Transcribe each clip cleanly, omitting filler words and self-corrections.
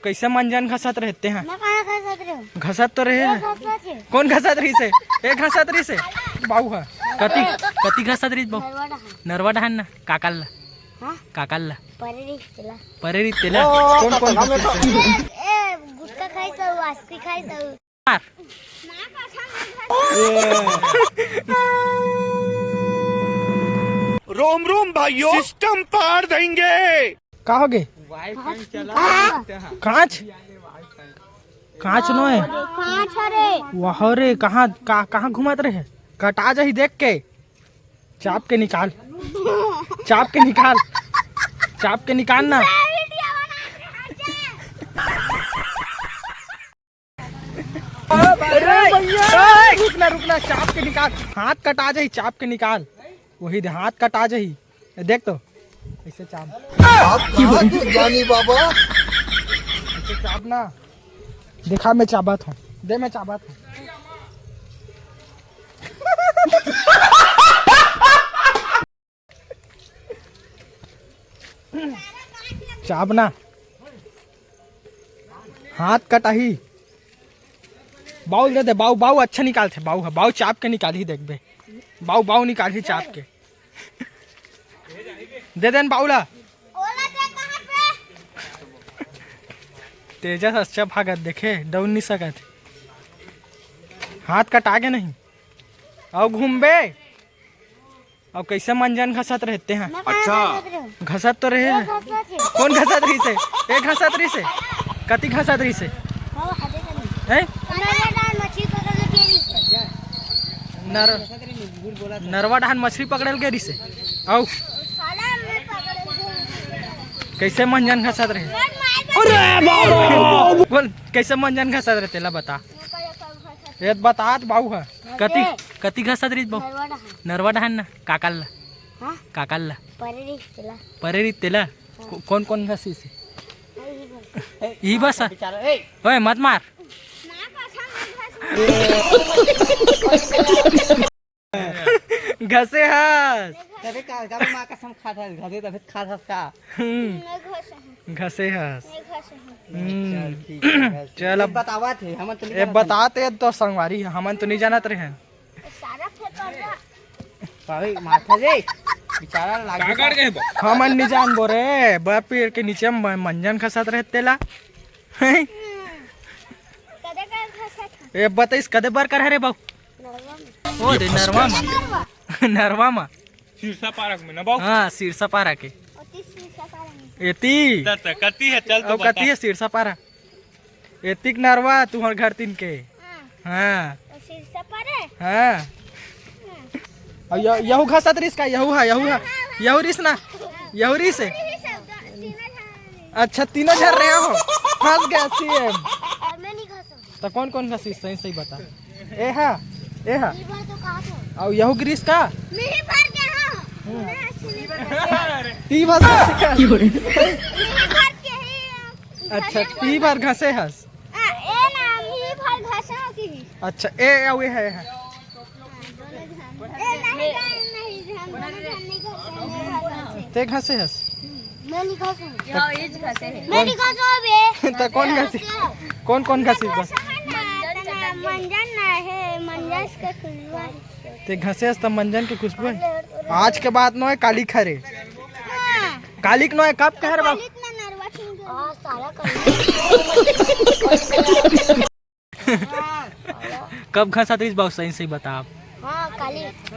कैसे मंजन घसत रहते हैं? मैं कहाँ घसत रही हूँ? घसत तो रहे हैं। कौन घसत रही से? एक घसत रही से बाऊ है। कति कति घसत रही बाऊ? नरवा डहान ना काकाला काकाला परेरी तेला कौन कौन घसत गुटखा खायचं वास्ती खायचं रोम रोम भाइयों सिस्टम पार देंगे। कहा हो गए? कांच कांच नो है वाह रे। कहाँ कहाँ घुमात रहे? कटा जाही देख के चाप के निकाल चाप के निकाल चाप के निकाल ना। रुकना रुकना चाप के निकाल। हाथ कटा जाही चाप के निकाल। वही हाथ कटा जाही देख तो ऐसे चाप ज्ञानी बाबा ऐसे चाप ना। देखा मैं चाबत हूँ दे मैं चाबत हूँ। चाबना हाथ कटाही बाउल दे दे। बाऊ बाऊ अच्छा निकालते बाऊ है। बाऊ चाप के निकाल ही देख बे। बाऊ बाऊ निकाल ही चाप के दे देन बाउला। तेजस अच्छा भागत देखे दौड़ नहीं सकत। हाथ कटा के नहीं और घूम बे। और कैसे मंजन घसत रहते हैं? अच्छा घसत तो रहे हैं। कौन घसत रही से? एक घसत रही से कति घसत रही से हैं? नरवा डहान मछली पकड़ल के रही से औ कैसे मंजन घसत रहे? बोल कैसे मंजन घसत रहे तेला बता। ये बतात बाऊ है। कति कति घसत रही बाऊ? नरवा डहान ना काकाला काकाला परेरी तेला कौन कौन घसी से? ई बस ओए मत मार। घसे हस घसे हस। चल अब बताते तो संगवारी हमन तो नहीं जानत रहे। हमन नहीं जान बो रे पेड़ के नीचे मंजन खसत रहे तेला। ये बताइस कदे बार कर रे बाऊ? ओ दे नरवा मा नरवा मा सिरसा पार्क में ना बाबू। हाँ सिरसा पारा के एती कती है चल तो कती है सिरसा पारा एतिक नरवा तुम्हार घर तीन के। हाँ हाँ यहू घसत रिस का यहू है यहू रिस ना यहू रिस है। अच्छा तीनों झर रहे हो फंस गया सीएम। तो कौन कौन घसी सही सही बता। ए हा और यहू ग्रीस का ती बार अच्छा ती बार घसे हस। अच्छा ए वे है ते घसे हस। तो कौन घसी कौन कौन घसी बस ते घसे हस तो मंजन के खुशबू है। आज के बाद नो है काली खरे कालिक नो है कब कह रहे बाबू? कब घसा तो इस बाबू सही सही बता आप।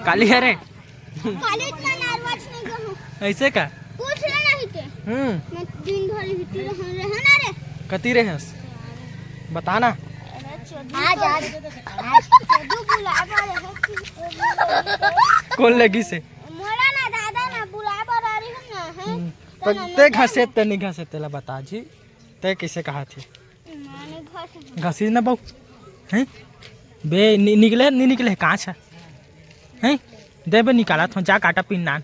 काली है रे ऐसे का कती रे हस बताना। कौन लगी से तो ते घसे ते नहीं घसे तेला बता जी ते कैसे कहा थी घसी ना बाबू हैं बे निकले नहीं निकले कहाँ छा हैं दे बे निकाला था जा काटा पिन नान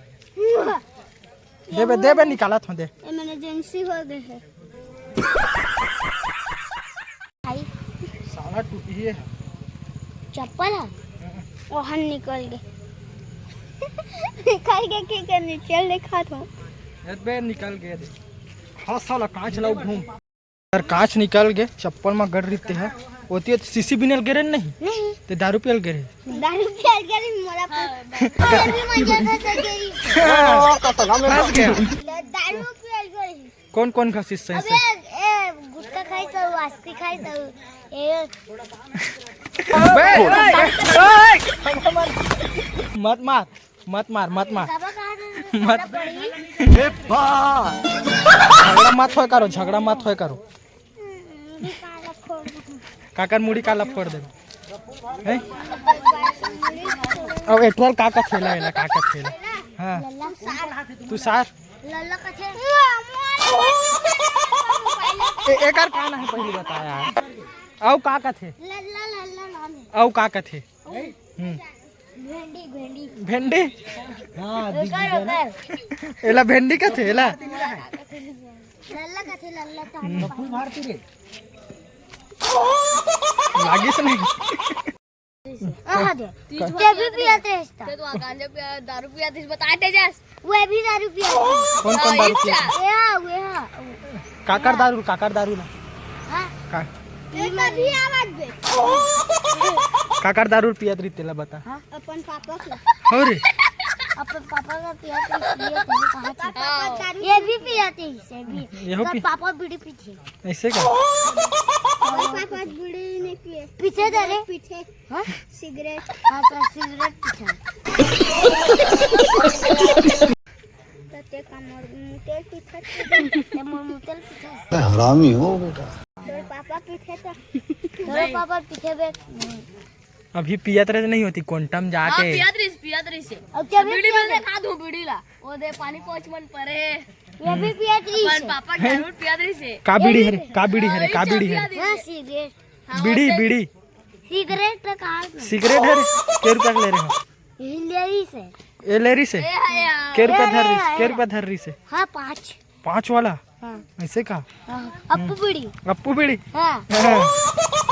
दे बे निकाला था दे इमरजेंसी हो गई है। साला टूटी है चप्पल है वहाँ निकल गए निकल के क्या करनी चल देखा था बे निकल गए। हाँ साला कहाँ चलाओ घूम यार कांच निकल गए चप्पल में गड़ रही है होती है सीसी बिनल गिरे नहीं नहीं ते दारू पियल गिरे दारू पियल गरी मोला पर भी मजा खसा गई फंस गया दारू पियल गरी कौन कौन खसीस सही अबे से ए गुटखा खाई सब वास्ती खाई सब ए मत मार मत मार मत मार बाबा कहां मत पड़ी झगड़ा मत होय करो झगड़ा मत होय करो काला खोल काकर मुड़ी काला फोड़ दे हैं अब एटवाल काका खेला है काका खेला हां लल्ला सार तू सार लल्ला कथे एकर काना है पहले बता यार औ काका थे लल्ला लल्ला नाम है औ काका थे भेंडी भेंडी भेंडी ओकर ओकर एला भेंडी का थे एला लल्ला कथे लल्ला तान फूल मारती रे लागिस नहीं आहा दे ते भी पियाते इसता ते तू गांजा पिया दारू पिया तीस बता तेजस वो भी दारू पियाते कौन कौन दारू पिया वे हां काकर दारू ना हां का ये भी आवाज दे काकर दारू पियत रही तेला बता अपन पापा के हो रे अपन पापा का पियाते इसलिए तेरे कहा था ये भी पियाते इसे भी यहो पर पी पापा बीड़ी पीते ऐसे का पापा बीड़ी नहीं पिए पीछे दे पीछे हां सिगरेट हां तो सिगरेट पीछे ते कमर मुतेल पीछे ते मुतेल पीछे हरामी हो बेटा तेरे पापा पीछे तो तेरे पापा पीछे बे अभी पियत रहे नहीं होती क्वांटम हां जाके पिया तरीस से अब क्या बीड़ी में खा दूं बीड़ी ला ओ दे पानी पोछ मन परे ये भी पियाती मन पापा जरूर पिया तरीस से का बीड़ी है रे का बीड़ी है रे का बीड़ी है हां सिगरेट बीड़ी बीड़ी सिगरेट तो कहां सिगरेट है रे के रुपया के ले रहे हो हिलेरी से ए लेरी से ए है यार के रुपया धर रही के रुपया धर रही से हाँ 5 5 वाला हाँ ऐसे का हाँ अप्पू बीड़ी अप्पू बीड़ी हाँ हाँ।